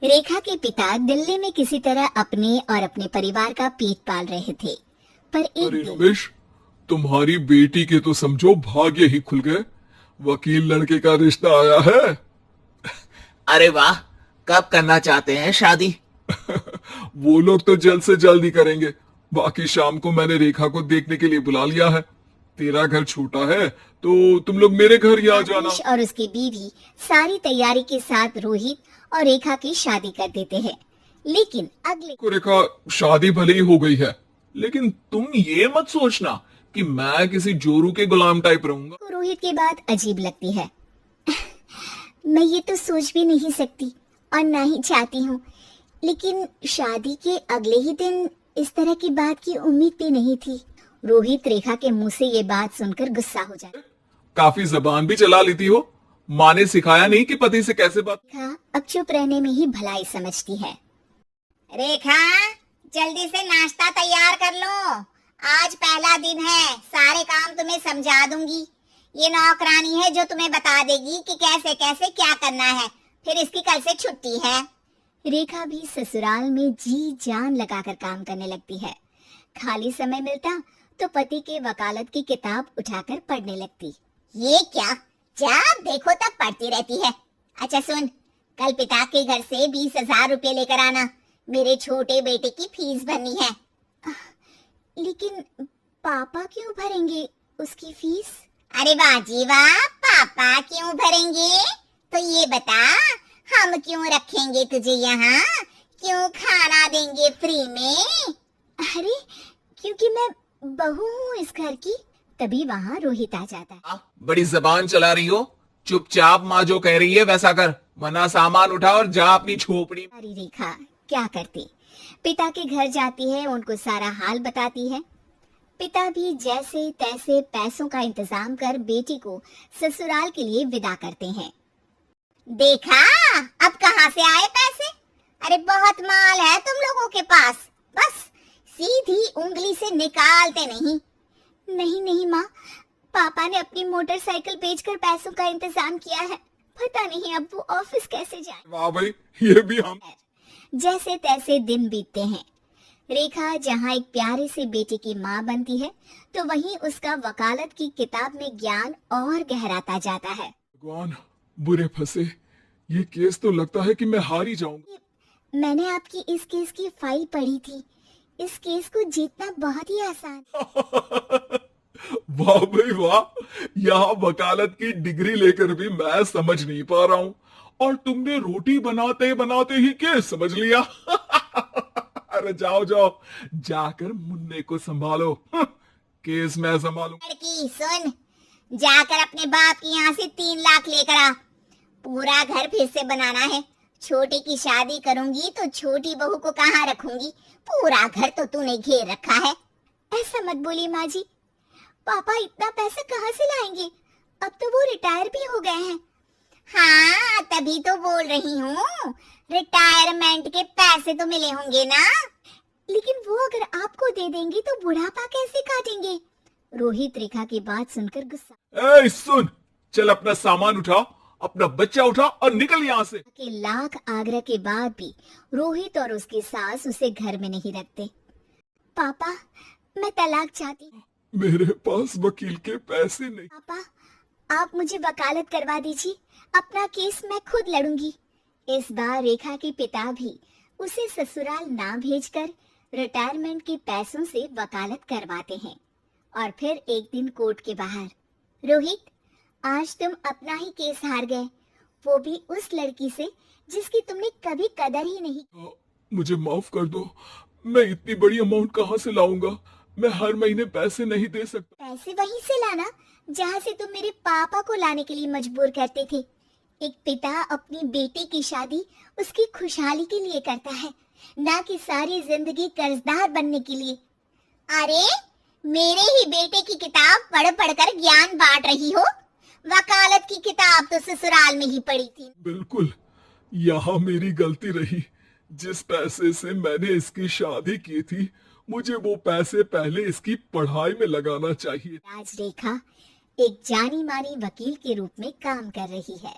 रेखा के पिता दिल्ली में किसी तरह अपने और अपने परिवार का पेट पाल रहे थे, पर एक अरे दिन रमेश, तुम्हारी बेटी के तो समझो भाग्य ही खुल गए। वकील लड़के का रिश्ता आया है। अरे वाह। कब करना चाहते हैं शादी? वो लोग तो जल्द से जल्द ही करेंगे। बाकी शाम को मैंने रेखा को देखने के लिए बुला लिया है। तेरा घर छोटा है तो तुम लोग मेरे घर ही आ जाना। आतिश और उसकी बीवी सारी तैयारी के साथ रोहित और रेखा की शादी कर देते हैं। लेकिन अगले को रेखा, शादी भले ही हो गई है, लेकिन तुम ये मत सोचना कि मैं किसी जोरू के गुलाम टाइप रहूंगा। को रोहित की बात अजीब लगती है। मैं ये तो सोच भी नहीं सकती और ना ही चाहती हूँ, लेकिन शादी के अगले ही दिन इस तरह की बात की उम्मीद भी नहीं थी। रोहित रेखा के मुंह से ये बात सुनकर गुस्सा हो जाता। काफी जबान भी चला लेती हो। माँ ने सिखाया नहीं कि पति से कैसे बात। रेखा अब चुप रहने में ही भलाई समझती है। रेखा, जल्दी से नाश्ता तैयार कर लो। आज पहला दिन है, सारे काम तुम्हें समझा दूंगी। ये नौकरानी है जो तुम्हें बता देगी कि कैसे कैसे क्या करना है। फिर इसकी कल से छुट्टी है। रेखा भी ससुराल में जी जान लगाकर काम करने लगती है। खाली समय मिलता तो पति के वकालत की किताब उठाकर पढ़ने लगती। ये क्या, जब देखो तब पढ़ती रहती है। अच्छा सुन, कल पिता के घर से 20,000 रुपए लेकर आना। मेरे छोटे बेटे की फीस भरनी है। लेकिन पापा क्यों भरेंगे उसकी फीस? अरे वाह जी वाह, पापा क्यों भरेंगे? तो ये बता, हम क्यों रखेंगे तुझे यहाँ? क्यों खाना देंगे फ्री में? अरे क्योंकि मैं बहू हूँ इस घर की। तभी वहाँ रोहित आ जाता है। बड़ी जबान चला रही हो। चुपचाप माँ जो कह रही है वैसा कर, वरना सामान उठा और जा अपनी झोपड़ी। अरे रेखा क्या करती, पिता के घर जाती है, उनको सारा हाल बताती है। पिता भी जैसे तैसे पैसों का इंतजाम कर बेटी को ससुराल के लिए विदा करते हैं। देखा, अब कहाँ से आए पैसे? अरे बहुत माल है तुम लोगों के पास, बस सीधी उंगली से निकालते नहीं। नहीं नहीं माँ, पापा ने अपनी मोटरसाइकिल बेचकर पैसों का इंतजाम किया है। पता नहीं अब वो ऑफिस कैसे जाए। वाह भाई, ये भी हम। जैसे तैसे दिन बीतते हैं। रेखा जहाँ एक प्यारे से बेटे की माँ बनती है, तो वहीं उसका वकालत की किताब में ज्ञान और गहराता जाता है। भगवान, बुरे फंसे। ये केस तो लगता है कि मैं हार ही जाऊंगा। मैंने आपकी इस केस की फाइल पढ़ी थी। इस केस को जीतना बहुत ही आसान। वाह भाई वाह, यहाँ वकालत की डिग्री लेकर भी मैं समझ नहीं पा रहा हूँ, और तुमने रोटी बनाते बनाते ही केस समझ लिया। अरे जाओ जाओ, जाकर मुन्ने को संभालो। केस मैं संभालू। लड़की सुन, जाकर अपने बाप की यहाँ से 3 लाख लेकर आ। पूरा घर फिर से बनाना है। छोटी की शादी करूंगी तो छोटी बहू को कहाँ रखूंगी? पूरा घर तो तूने घेर रखा है। ऐसा मत बोलिए माँ जी, पापा इतना पैसा कहाँ से लाएंगे? अब तो वो रिटायर भी हो गए हैं। हाँ, तभी तो बोल रही हूँ, रिटायरमेंट के पैसे तो मिले होंगे ना। लेकिन वो अगर आपको दे देंगे तो बुढ़ापा कैसे काटेंगे? रोहित रेखा की बात सुनकर गुस्सा। ए सुन, चल अपना सामान उठा, अपना बच्चा उठा और निकल यहाँ से। के लाख आग्रह के बाद भी रोहित और उसकी सास उसे घर में नहीं रखते। पापा, मैं तलाक चाहती हूँ। मेरे पास वकील के पैसे नहीं। पापा, आप मुझे वकालत करवा दीजिए, अपना केस मैं खुद लड़ूंगी। इस बार रेखा के पिता भी उसे ससुराल ना भेजकर रिटायरमेंट के पैसों से वकालत करवाते हैं। और फिर एक दिन कोर्ट के बाहर, रोहित, आज तुम अपना ही केस हार गए, वो भी उस लड़की से जिसकी तुमने कभी कदर ही नहीं। मुझे माफ कर दो, मैं इतनी बड़ी अमाउंट कहाँ से लाऊंगा? मैं हर महीने पैसे नहीं दे सकता। पैसे वहीं से लाना जहाँ से तुम मेरे पापा को लाने के लिए मजबूर करते थे। एक पिता अपनी बेटी की शादी उसकी खुशहाली के लिए करता है, ना कि सारी जिंदगी कर्जदार बनने के लिए। अरे, मेरे ही बेटे की किताब पढ़ पढ़ कर ज्ञान बांट रही हो। वकालत की किताब तो ससुराल में ही पड़ी थी। बिल्कुल, यहाँ मेरी गलती रही। जिस पैसे से मैंने इसकी शादी की थी, मुझे वो पैसे पहले इसकी पढ़ाई में लगाना चाहिए। आज रेखा एक जानी मानी वकील के रूप में काम कर रही है।